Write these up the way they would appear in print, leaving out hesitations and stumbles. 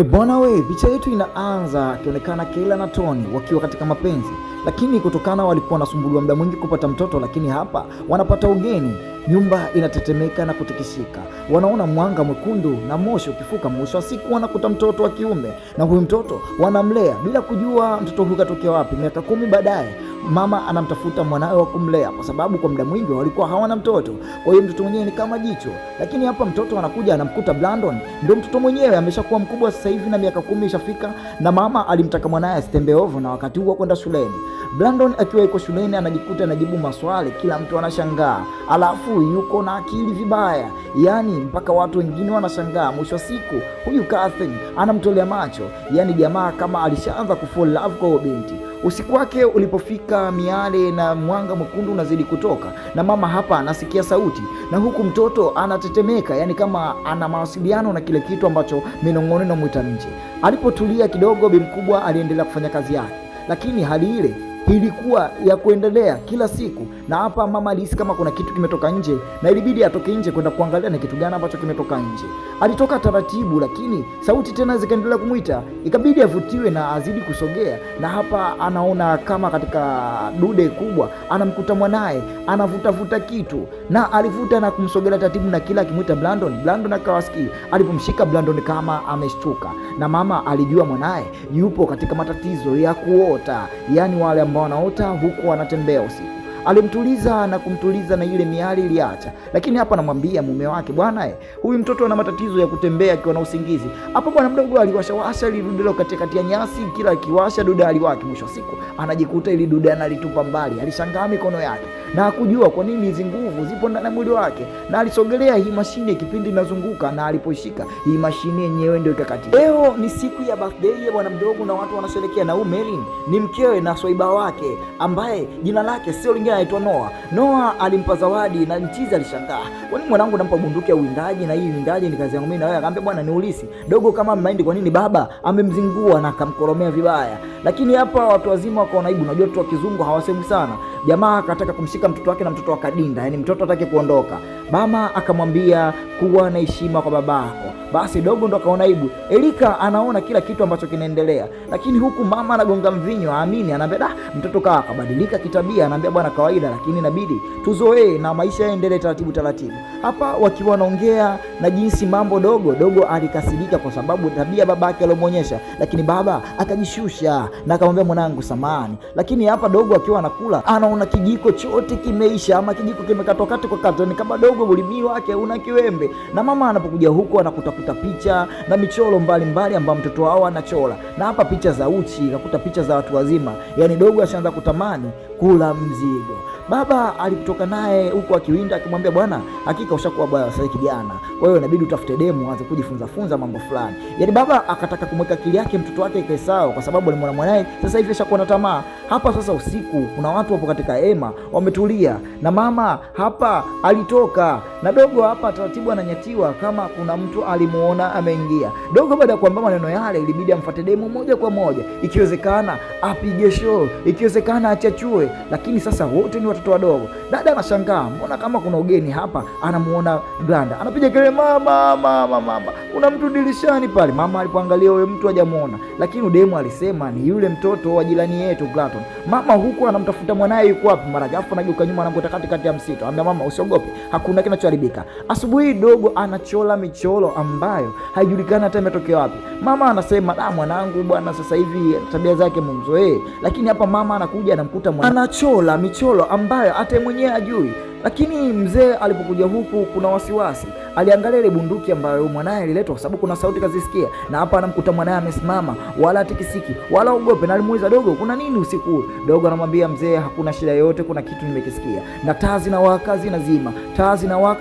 Bwana we, picha yetu inaanza akionekana Kayla na Tony wakiwa katika mapenzi, lakini kutokana walikuwa wanasumbuliwa muda mwingi kupata mtoto, lakini hapa wanapata ugeni. Nyumba inatetemeka na kutikisika, wanaona mwanga mwekundu na moshi ukifuka. Mwisho wa siku wanakuta mtoto wa kiume, na huyu mtoto wanamlea bila kujua mtoto huyu katokea wapi. Miaka 10 baadaye mama anamtafuta mwanawe wa kumlea, kwa sababu kwa muda mwingi walikuwa hawana mtoto. Kwa hiyo mtoto mwenyewe ni kama jicho, lakini hapa mtoto anakuja anamkuta Brandon, ndio mtoto mwenyewe ameshakuwa mkubwa sasa hivi na miaka 10 ishafika, na mama alimtaka mwanae asitembee ovyo na wakati huo kwenda shuleni. Brandon akiwa yuko shuleni anajikuta anajibu maswali, kila mtu anashangaa, alafu yuko na akili vibaya, yani mpaka watu wengine wanashangaa. Mwisho wa siku huyu Catherine anamtolea macho, yani jamaa kama alishaanza kufall love kwa binti. Usiku wake ulipofika, miale na mwanga mwekundu unazidi kutoka, na mama hapa anasikia sauti, na huku mtoto anatetemeka, yani kama ana mawasiliano na kile kitu ambacho minong'ono inamwita nje. Alipotulia kidogo, bi mkubwa aliendelea kufanya kazi yake, lakini hali ile ilikuwa ya kuendelea kila siku, na hapa mama alihisi kama kuna kitu kimetoka nje, na ilibidi atoke nje kwenda kuangalia na kitu gani ambacho kimetoka nje. Alitoka taratibu, lakini sauti tena zikaendelea kumwita, ikabidi avutiwe na azidi kusogea, na hapa anaona kama katika dude kubwa anamkuta mwanae anavutavuta kitu, na alivuta na kumsogelea taratibu, na kila akimwita Brandon. Brandon akawasikii. Alipomshika Brandon kama ameshtuka, na mama alijua mwanae yupo katika matatizo ya kuota, yani wale ambao wanaota huku wanatembea usiku. Alimtuliza na kumtuliza, na ile miali iliacha, lakini hapa anamwambia mume wake, bwana huyu mtoto ana matatizo ya kutembea akiwa na usingizi. Hapo bwana mdogo aliwashawasha ile dude katikati ya nyasi, kila akiwasha dude aliwaki. Mwisho wa siku anajikuta ile dude analitupa mbali. Alishangaa mikono yake na hakujua kwa nini hizo nguvu zipo ndani ya mwili wake, na alisogelea hii mashine kipindi inazunguka, na aliposhika hii mashine yenyewe ndio ikakati. Leo ni siku ya birthday ya bwana mdogo na watu wanasherehekea, na Merlin ni mkewe na swaiba wake ambaye jina lake sio lingine, anaitwa Noah. Noah alimpa zawadi na mchizi alishangaa, kwa nini mwanangu nampa bunduki ya uwindaji, na hii uwindaji ni kazi yangu mimi na wewe? Akamwambia bwana, ni ulisi dogo kama mind, kwa nini baba amemzingua na akamkoromea vibaya. Lakini hapa watu wazima wakaona aibu, unajua watu wa kizungu hawasemi sana. Jamaa akataka kumshika mtoto wake na mtoto akadinda, yani mtoto hataki kuondoka. Mama akamwambia kuwa na heshima kwa babako. Basi dogo ndo akaona aibu. Elika anaona kila kitu ambacho kinaendelea, lakini huku mama anagonga mvinyo, aamini, anaambia mtoto kabadilika kitabia, anaambia bwana kawaida, lakini inabidi tuzoee na maisha yaendelee taratibu taratibu. Hapa wakiwa wanaongea na jinsi mambo, dogo alikasirika kwa sababu tabia babake aliyomwonyesha, lakini baba akajishusha na akamwambia mwanangu samahani. Lakini hapa dogo akiwa anakula anaona kijiko chote kimeisha, ama kijiko kimekatokata kwa kata, ni kama dogo ulimi wake una kiwembe. Na mama anapokuja huko anakutakuta picha na michoro mbalimbali ambayo mtoto wao anachora, na hapa picha za uchi, akakuta picha za watu wazima, yani dogo ashaanza kutamani kula mzigo. Baba alipotoka naye huko akiwinda, akimwambia bwana, hakika ushakuwa bwana sasa kijana, kwa hiyo inabidi utafute demu aanze kujifunza mambo fulani. Yani baba akataka kumweka akili yake mtoto wake ikae sawa, kwa sababu alimwona mwanae sasa hivi ashakuwa na tamaa. Hapa sasa usiku kuna watu wapo katika hema wametulia, na mama hapa alitoka, na dogo hapa taratibu ananyatiwa kama kuna mtu alimuona ameingia. Dogo baada ya kuambia maneno yale ilibidi amfuate demu moja kwa moja, ikiwezekana apige show, ikiwezekana achachue, lakini sasa wote ni watoto wadogo. Dada anashangaa, mbona kama kuna ugeni hapa? Anamuona Glanda anapiga kelele, mama, kuna mtu dirishani pale. Mama alipoangalia huyo mtu hajamuona, lakini demu alisema ni yule mtoto wa jirani yetu Glaton. Mama huku anamtafuta mwanae yuko wapi, mara ghafla anageuka nyuma, anamkuta katikati ya msitu. Anambia mama, usiogope, hakuna kinachoharibika. Asubuhi dogo anachola michoro ambayo haijulikani hata imetokea wapi. Mama anasema mwanangu bwana sasa hivi tabia zake mumzoee, lakini hapa mama anakuja anamkuta anachola michoro ambayo hata mwenyewe hajui. Lakini mzee alipokuja huku kuna wasiwasi, aliangalia ile bunduki ambayo mwanae aliletwa, kwa sababu kuna sauti kazisikia, na hapa anamkuta mwanae amesimama, wala atikisiki wala ogope, na alimuuliza dogo, kuna nini usiku? Dogo anamwambia mzee, hakuna shida yoyote, kuna kitu nimekisikia, na taa zinawaka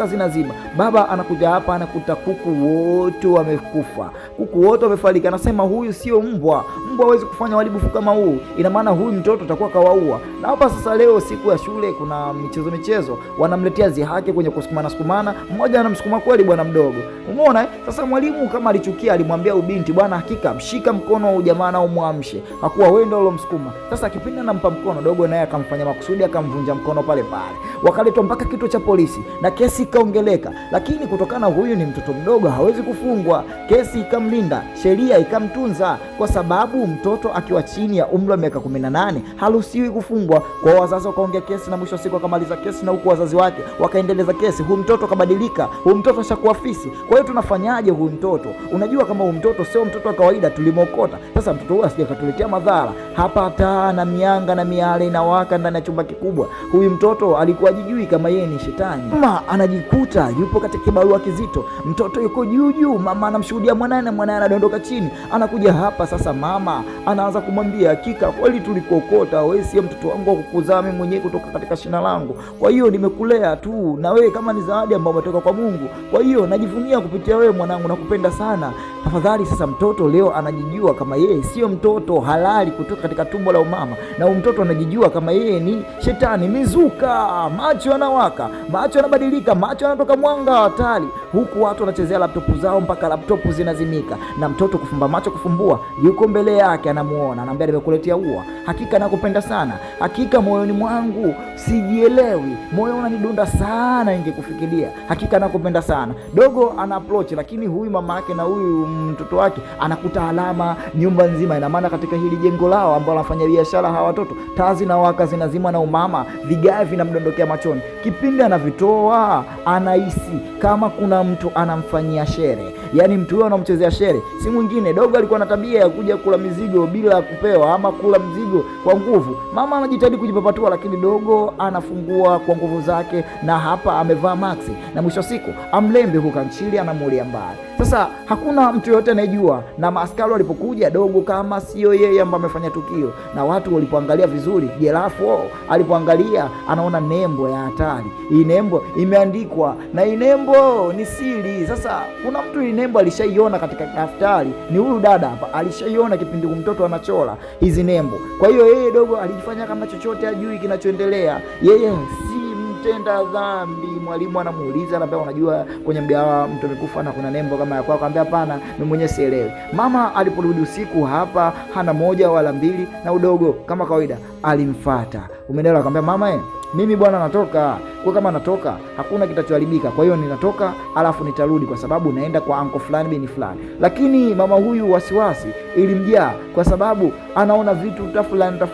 zinazima. Baba anakuja hapa anakuta kuku wote wamekufa, kuku wote wamefariki. Anasema huyu sio mbwa hawezi kufanya uharibifu kama huu, ina maana huyu mtoto atakuwa kawaua. Na hapa sasa leo siku ya shule kuna michezo wanamletea zihaki kwenye kusukumana, mmoja anamsukuma kweli bwana mdogo. Umeona? Sasa mwalimu kama alichukia, alimwambia ubinti, bwana hakika mshika mkono wa jamaa na umwamshe, hakuwa wewe ndio ulomsukuma. Sasa kipindi anampa mkono, dogo naye akamfanya makusudi, akamvunja mkono pale pale. Wakaletwa mpaka kituo cha polisi na kesi ikaongeleka, lakini kutokana huyu ni mtoto mdogo hawezi kufungwa, kesi ikamlinda, sheria ikamtunza, kwa sababu mtoto akiwa chini ya umri wa miaka 18 haruhusiwi kufungwa. Kwa wazazi wakaongea kesi, na mwisho wa siku akamaliza kesi, na huku wazazi wake wakaendeleza kesi. Huyu mtoto kabadilika, huyu mtoto ashakuwa fisi. Kwa hiyo tunafanyaje huyu mtoto? Unajua kama huyu mtoto sio mtoto wa kawaida, tulimokota. Sasa mtoto huyu asije katuletea madhara hapa. Taa na mianga na miale inawaka ndani ya chumba kikubwa. Huyu mtoto alikuwa hajijui kama yeye ni shetani. Mama anajikuta yupo katika kibarua kizito, mtoto yuko juu, mama anamshuhudia mwanae na mwanae anadondoka chini. Anakuja hapa sasa, mama anaanza kumwambia, hakika kweli tulikokota, wewe sio mtoto wangu wa kukuzaa mimi mwenyewe kutoka katika shina langu, kwa hiyo nimekulea tu, na wewe kama ni zawadi ambayo umetoka kwa Mungu, kwa hiyo najivunia kupitia wewe mwanangu, nakupenda sana, tafadhali. Sasa mtoto leo anajijua kama yeye sio mtoto halali kutoka katika tumbo la umama, na huyu mtoto anajijua kama yeye ni shetani. Mizuka, macho yanawaka, macho yanabadilika, macho yanatoka mwanga hatari, huku watu wanachezea laptopu zao mpaka laptopu zinazimika, na mtoto kufumba macho kufumbua, yuko mbele yake anamuona, anamwambia nimekuletea ua, hakika nakupenda sana, hakika moyoni mwangu sijielewi, moyo unanidunda sana ningekufikiria, hakika nakupenda sana. Dogo ana approach, lakini huyu mama yake na huyu mtoto wake anakuta alama nyumba nzima. Ina maana katika hili jengo lao ambao wanafanya biashara hawa watoto, taa zinawaka zinazima, na umama vigae vinamdondokea machoni. Kipindi anavitoa anahisi kama kuna mtu anamfanyia shere, yaani mtu huyo anamchezea shere, si mwingine. Dogo alikuwa na tabia ya kuja kula mizigo bila kupewa, ama kula mzigo kwa nguvu. Mama anajitahidi kujipapatua, lakini dogo anafungua kwa nguvu zake, na hapa amevaa maxi, na mwisho siku amlembe hukanchili anamulia mbali. Sasa hakuna mtu yote anayejua, na maaskari walipokuja, dogo kama sio yeye ambaye amefanya tukio, na watu walipoangalia vizuri, Jerafu alipoangalia anaona nembo ya hatari. Hii nembo imeandikwa, na hii nembo ni siri. Sasa kuna mtu hii nembo alishaiona katika daftari, ni huyu dada hapa, alishaiona kipindi mtoto anachora hizi nembo. Kwa hiyo yeye dogo alijifanya kama chochote ajui kinachoendelea, yeye si tenda dhambi. Mwalimu anamuuliza, anambia unajua kwenye mgawa mtu amekufa na kuna nembo kama ya kwako? Akamwambia hapana, mimi mwenyewe sielewi. Mama aliporudi usiku hapa hana moja wala mbili, na udogo kama kawaida alimfuata. Umeelewa? Akamwambia mama, mimi bwana natoka. Kwa kama natoka hakuna kitachoharibika, kwa hiyo ninatoka alafu nitarudi, kwa sababu naenda kwa anko fulani bini fulani. Lakini mama huyu wasiwasi ilimjaa, kwa sababu anaona vitu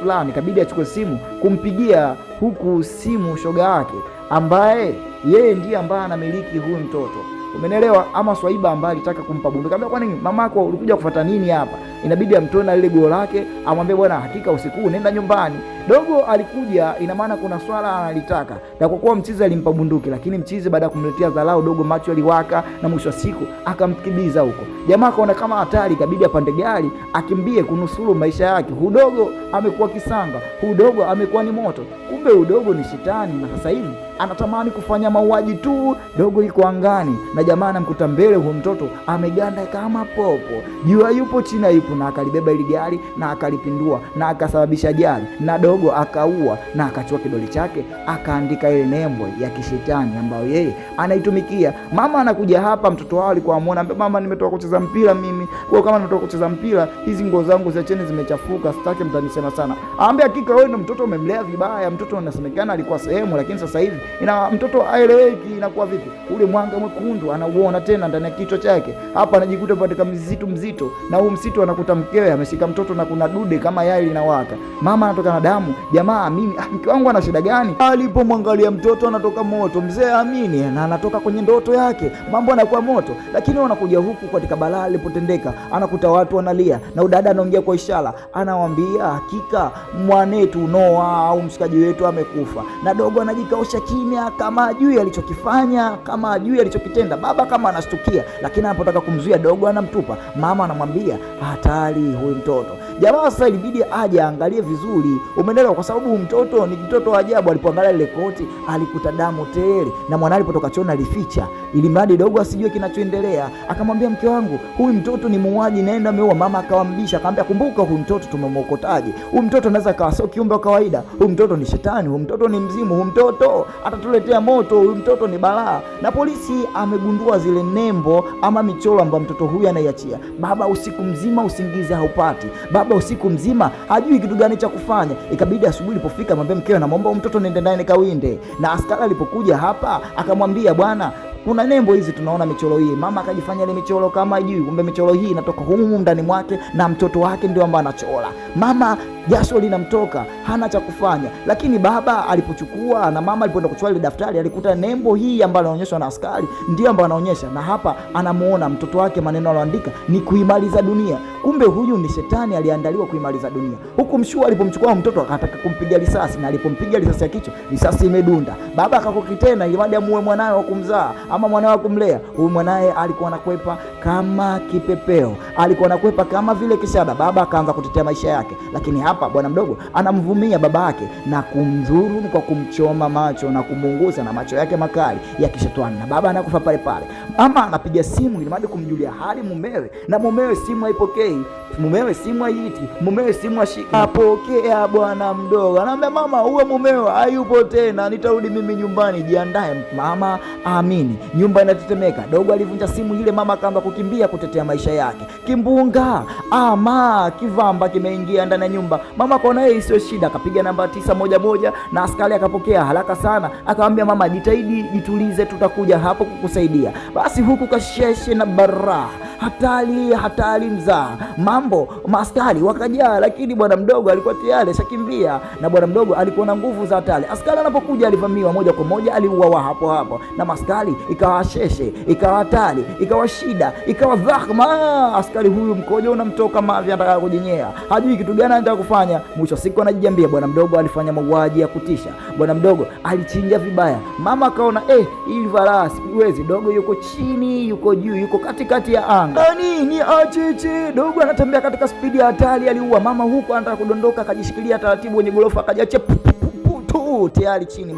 fulani. Kabidi achukue simu kumpigia huku simu shoga yake, ambaye yeye ndiye ambaye anamiliki huyu mtoto. Umenelewa? Ama swaiba ambaye alitaka kumpa bunduki. Akamwambia kwa nini mamako ulikuja kufuata nini hapa? Inabidi amtoe na ile goo lake, amwambie bwana hakika usiku nenda nyumbani. Dogo alikuja, ina maana kuna swala analitaka, na kwa kuwa mchizi alimpa bunduki, lakini mchizi baada ya kumletea dharau, dogo macho aliwaka, na mwisho wa siku akamkimbiza huko. Jamaa kaona kama hatari, kabidi apande gari akimbie kunusuru maisha yake. Hudogo amekuwa kisanga, hudogo amekuwa ni moto. Kumbe hudogo ni shetani, na sasa hivi anatamani kufanya mauaji tu. Dogo yuko angani, na jamaa anamkuta mbele, huyo mtoto ameganda kama popo, jua yupo chini yupo, na akalibeba ile gari na akalipindua na akasababisha ajali, na dogo akaua na akachukua kidole chake akaandika ile nembo ya kishetani ambayo yeye anaitumikia. Mama anakuja hapa, mtoto wao alikuwa amuona, mama nimetoka kucheza mpira mimi, kwa kama nimetoka kucheza mpira hizi nguo zangu za cheni zimechafuka, sitaki mtanisema sana. Aambia hakika wewe ndio mtoto umemlea vibaya, mtoto unasemekana alikuwa sehemu, lakini sasa hivi ina mtoto aeleweki, inakuwa vipi? Ule mwanga mwekundu anauona tena ndani ya kichwa chake, hapa anajikuta katika mzito, na huu msitu anakuta mkewe ameshika mtoto na kuna dude kama yai linawaka. Mama anatoka na damu. Jamaa mimi mke wangu ana shida gani? Alipomwangalia mtoto anatoka moto, mzee amini, na anatoka kwenye ndoto yake mambo yanakuwa moto. Lakini wanakuja huku katika balaa lilipotendeka, anakuta watu wanalia, na udada anaongea kwa ishara, anawaambia hakika mwanetu Noah au mshikaji wetu amekufa. Na dogo anajikaosha kimya, kama ajui alichokifanya, kama ajui alichokitenda. Baba kama anashtukia, lakini anapotaka kumzuia dogo anamtupa. Mama anamwambia hatari huyu mtoto. Jamaa sasa ilibidi aje angalie vizuri, umeelewa? Kwa sababu mtoto ni mtoto wa ajabu. Alipoangalia ile koti alikuta damu tele, na mwana alipotoka chooni alificha, ili mradi dogo asijue kinachoendelea. Akamwambia mke wangu, huyu mtoto ni muuaji, naenda ameua. Mama akawambisha, akamwambia kumbuka, huyu mtoto tumemwokotaje? Huyu mtoto anaweza kawa sio kiumbe wa kawaida, huyu mtoto ni shetani, huyu mtoto ni mzimu, huyu mtoto atatuletea moto, huyu mtoto ni balaa. Na polisi amegundua zile nembo ama michoro ambayo mtoto huyu anaiachia. Baba usiku mzima usingizi haupati, baba usiku mzima hajui kitu gani cha kufanya. Ikabidi asubuhi ilipofika mwambie mkewe, naomba mtoto niende naye nikawinde. Na askari alipokuja hapa akamwambia, bwana, kuna nembo hizi tunaona michoro hii. Mama akajifanya ile michoro kama hajui, kumbe michoro hii inatoka humu ndani mwake na mtoto wake ndio ambaye anachora. Mama jasho linamtoka, hana cha kufanya. Lakini baba alipochukua na mama alipoenda kuchukua ile daftari, alikuta nembo hii ambayo anaonyeshwa na askari ndio ambayo anaonyesha, na hapa anamuona mtoto wake, maneno aloandika ni kuimaliza dunia. Kumbe huyu ni shetani aliandaliwa kuimaliza dunia. Huku mshua alipomchukua mtoto akataka kumpiga risasi, na alipompiga risasi ya kichwa, risasi imedunda. Baba akakoki tena ili baada muue mwanae wa kumzaa ama mwanae wa kumlea. Huyu mwanae alikuwa anakwepa kama kipepeo, alikuwa anakwepa kama vile kishada. Baba akaanza kutetea maisha yake, lakini hapa bwana mdogo anamvumia baba yake na kumdhuru kwa kumchoma macho na kumunguza na macho yake makali ya kishetani, na baba anakufa pale pale. Mama anapiga simu ili baada kumjulia hali mumewe, na mumewe simu haipokei, mumewe simu haiti, mumewe simu ashiki. Apokea bwana mdogo, anaambia mama, uwe mumewe hayupo tena, nitarudi mimi nyumbani, jiandae. Mama amini, nyumba inatetemeka. Dogo alivunja simu ile, mama akaanza kukimbia kutetea maisha yake. Kimbunga ama kivamba kimeingia ndani ya nyumba. Mama kaona yeye sio shida, akapiga namba 911 na askari akapokea haraka sana, akamwambia mama, jitahidi, jitulize, tutakuja hapo kukusaidia. Basi huku kasheshe na baraha, hatari mzaa, mambo maaskari wakajaa, lakini bwana mdogo alikuwa tayari ashakimbia, na bwana mdogo alikuwa na nguvu za hatari. Askari anapokuja alivamiwa moja kwa moja, aliuawa hapo hapo, na maskari ikawa sheshe, ikawa hatari, ikawa shida, ikawa dhahma. Askari huyu mkojo unamtoka mavi, anataka kujinyea, hajui kitu gani anataka kufanya. Mwisho siku anajiambia bwana mdogo alifanya mauaji ya kutisha, bwana mdogo alichinja vibaya. Mama akaona ili farasi siwezi, dogo yuko chini, yuko juu, yuko katikati ya anga. Ni achichi, dogo anatembea katika spidi ya hatari, aliua mama huko, anataka kudondoka, akajishikilia taratibu kwenye gorofa, akajacha tayari chini.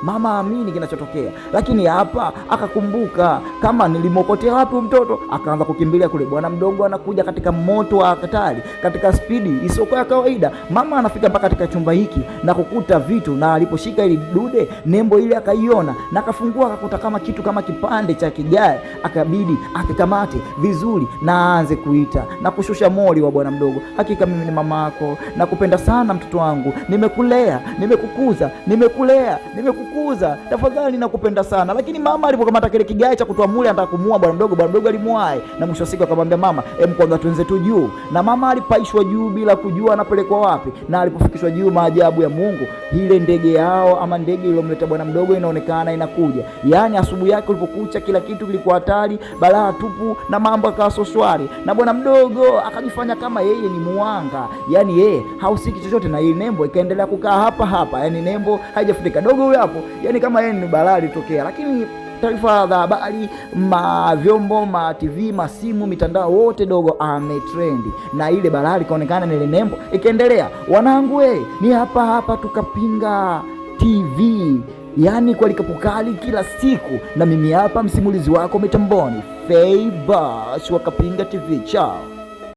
Mama amini kinachotokea, lakini hapa akakumbuka kama nilimokotea wapi mtoto, akaanza kukimbilia kule. Bwana mdogo anakuja katika moto wa hatari, katika spidi isiyokuwa ya kawaida. Mama anafika mpaka katika chumba hiki na kukuta vitu, na aliposhika ili dude, nembo ile akaiona, na akafungua akakuta kama kitu kama kipande cha kigae. Akabidi akikamate vizuri na aanze kuita na kushusha mori wa bwana mdogo, hakika mimi ni mama yako, nakupenda sana mtoto wangu, nimekulea, nimekukuza, nimekulea, nimekukuza, tafadhali nakupenda sana. Lakini mama alipokamata kile kigae cha kutoa mule, anataka kumuua bwana mdogo alimuae, na mwisho siku akamwambia mama, mkwaga tuenze tu juu. Na mama alipaishwa juu bila kujua anapelekwa wapi, na alipofikishwa juu, maajabu ya Mungu, ile ndege yao ama ndege iliyomleta bwana mdogo inaonekana inakuja. Yaani asubuhi yake ulipokucha, kila kitu kilikuwa hatari, balaa tupu, na mambo yakawa shwari, na bwana mdogo akajifanya kama yeye ni muanga, yaani yeye hausiki chochote, na ile nembo ikaendelea kukaa hapa, yaani nembo haijafutika. Dogo huyo hapo, yaani kama yeye ni balaa litokea. Lakini taarifa za habari, vyombo, TV, masimu, mitandao, wote dogo ametrendi, na ile balaa ikaonekana na ile nembo ikaendelea. Wanangu ni hapa Tukapinga TV, yaani kwa likapokali kila siku, na mimi hapa msimulizi wako mitamboni, Feibash wa Kapinga TV. Chao.